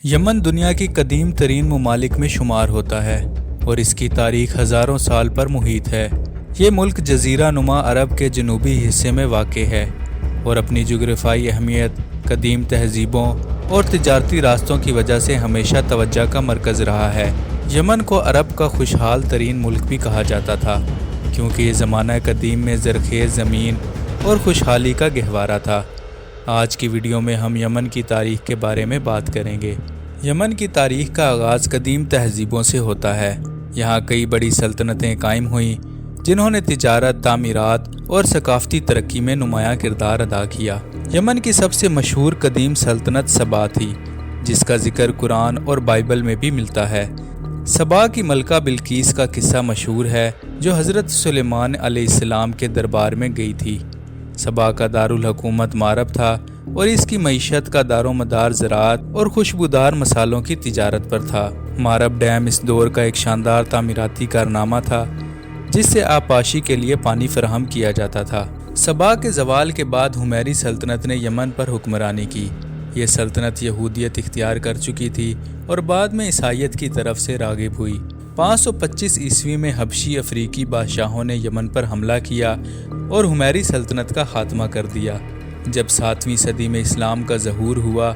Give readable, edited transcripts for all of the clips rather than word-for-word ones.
یمن دنیا کی قدیم ترین ممالک میں شمار ہوتا ہے اور اس کی تاریخ ہزاروں سال پر محیط ہے۔ یہ ملک جزیرہ نما عرب کے جنوبی حصے میں واقع ہے اور اپنی جغرافیائی اہمیت، قدیم تہذیبوں اور تجارتی راستوں کی وجہ سے ہمیشہ توجہ کا مرکز رہا ہے۔ یمن کو عرب کا خوشحال ترین ملک بھی کہا جاتا تھا کیونکہ یہ زمانہ قدیم میں زرخیز زمین اور خوشحالی کا گہوارہ تھا۔ آج کی ویڈیو میں ہم یمن کی تاریخ کے بارے میں بات کریں گے۔ یمن کی تاریخ کا آغاز قدیم تہذیبوں سے ہوتا ہے۔ یہاں کئی بڑی سلطنتیں قائم ہوئیں جنہوں نے تجارت، تعمیرات اور ثقافتی ترقی میں نمایاں کردار ادا کیا۔ یمن کی سب سے مشہور قدیم سلطنت سبا تھی، جس کا ذکر قرآن اور بائبل میں بھی ملتا ہے۔ سبا کی ملکہ بلقیس کا قصہ مشہور ہے، جو حضرت سلیمان علیہ السلام کے دربار میں گئی تھی۔ سبا کا دارالحکومت مارب تھا اور اس کی معیشت کا دار و مدار زراعت اور خوشبودار مصالحوں کی تجارت پر تھا۔ مارب ڈیم اس دور کا ایک شاندار تعمیراتی کارنامہ تھا جس سے آبپاشی کے لیے پانی فراہم کیا جاتا تھا۔ سبا کے زوال کے بعد حمیری سلطنت نے یمن پر حکمرانی کی۔ یہ سلطنت یہودیت اختیار کر چکی تھی اور بعد میں عیسائیت کی طرف سے راغب ہوئی۔ 525 عیسوی میں حبشی افریقی بادشاہوں نے یمن پر حملہ کیا اور حمیری سلطنت کا خاتمہ کر دیا۔ جب 7ویں صدی میں اسلام کا ظہور ہوا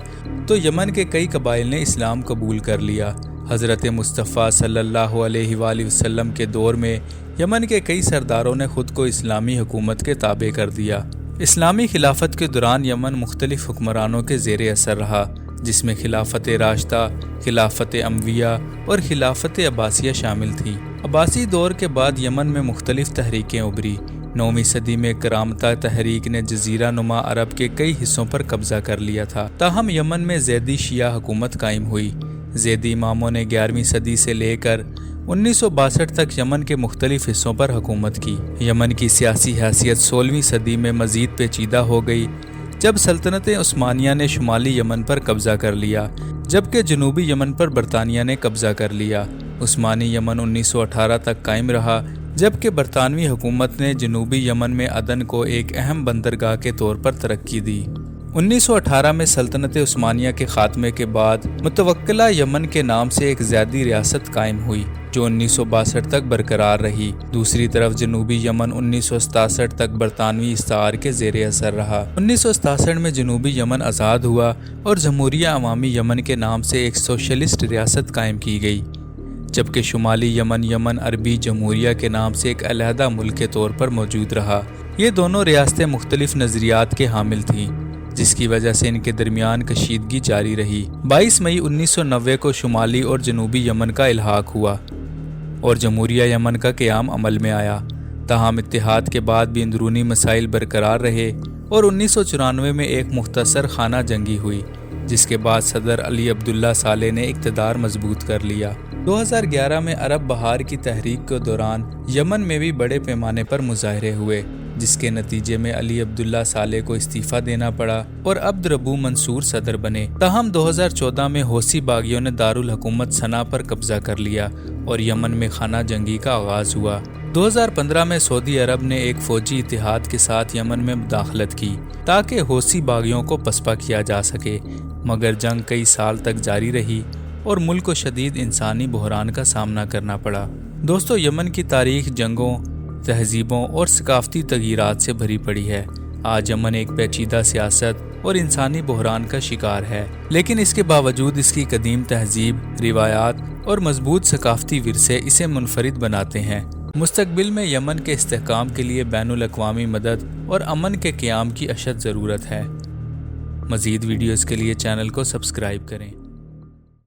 تو یمن کے کئی قبائل نے اسلام قبول کر لیا۔ حضرت مصطفیٰ صلی اللہ علیہ وآلہ وسلم کے دور میں یمن کے کئی سرداروں نے خود کو اسلامی حکومت کے تابع کر دیا۔ اسلامی خلافت کے دوران یمن مختلف حکمرانوں کے زیر اثر رہا، جس میں خلافت راشدہ، خلافت امویہ اور خلافت عباسیہ شامل تھیں۔ عباسی دور کے بعد یمن میں مختلف تحریکیں ابھری۔ 9ویں صدی میں کرامتہ تحریک نے جزیرہ نما عرب کے کئی حصوں پر قبضہ کر لیا تھا، تاہم یمن میں زیدی شیعہ حکومت قائم ہوئی۔ زیدی اماموں نے 11ویں صدی سے لے کر 1962 تک یمن کے مختلف حصوں پر حکومت کی۔ یمن کی سیاسی حیثیت 16ویں صدی میں مزید پیچیدہ ہو گئی جب سلطنت عثمانیہ نے شمالی یمن پر قبضہ کر لیا، جبکہ جنوبی یمن پر برطانیہ نے قبضہ کر لیا۔ عثمانی یمن 1918 تک قائم رہا، جبکہ برطانوی حکومت نے جنوبی یمن میں عدن کو ایک اہم بندرگاہ کے طور پر ترقی دی۔ 1918 میں سلطنت عثمانیہ کے خاتمے کے بعد متوکلہ یمن کے نام سے ایک زیادی ریاست قائم ہوئی، جو 1962 تک برقرار رہی۔ دوسری طرف جنوبی یمن 1967 تک برطانوی استعمار کے زیر اثر رہا۔ 1967 میں جنوبی یمن آزاد ہوا اور جمہوریہ عوامی یمن کے نام سے ایک سوشلسٹ ریاست قائم کی گئی، جبکہ شمالی یمن یمن عربی جمہوریہ کے نام سے ایک علیحدہ ملک کے طور پر موجود رہا۔ یہ دونوں ریاستیں مختلف نظریات کے حامل تھیں، جس کی وجہ سے ان کے درمیان کشیدگی جاری رہی۔ 22 مئی 1990 کو شمالی اور جنوبی یمن کا الحاق ہوا اور جمہوریہ یمن کا قیام عمل میں آیا، تاہم اتحاد کے بعد بھی اندرونی مسائل برقرار رہے اور 1994 میں ایک مختصر خانہ جنگی ہوئی، جس کے بعد صدر علی عبداللہ صالح نے اقتدار مضبوط کر لیا۔ 2011 میں عرب بہار کی تحریک کے دوران یمن میں بھی بڑے پیمانے پر مظاہرے ہوئے، جس کے نتیجے میں علی عبداللہ صالح کو استعفیٰ دینا پڑا اور عبد ربو منصور صدر بنے۔ تاہم 2014 میں حوثی باغیوں نے دارالحکومت صنعا پر قبضہ کر لیا اور یمن میں خانہ جنگی کا آغاز ہوا۔ 2015 میں سعودی عرب نے ایک فوجی اتحاد کے ساتھ یمن میں مداخلت کی تاکہ حوثی باغیوں کو پسپا کیا جا سکے، مگر جنگ کئی سال تک جاری رہی اور ملک کو شدید انسانی بحران کا سامنا کرنا پڑا۔ دوستو، یمن کی تاریخ جنگوں، تہذیبوں اور ثقافتی تغیرات سے بھری پڑی ہے۔ آج یمن ایک پیچیدہ سیاست اور انسانی بحران کا شکار ہے، لیکن اس کے باوجود اس کی قدیم تہذیب، روایات اور مضبوط ثقافتی ورثے اسے منفرد بناتے ہیں۔ مستقبل میں یمن کے استحکام کے لیے بین الاقوامی مدد اور امن کے قیام کی اشد ضرورت ہے۔ مزید ویڈیوز کے لیے چینل کو سبسکرائب کریں۔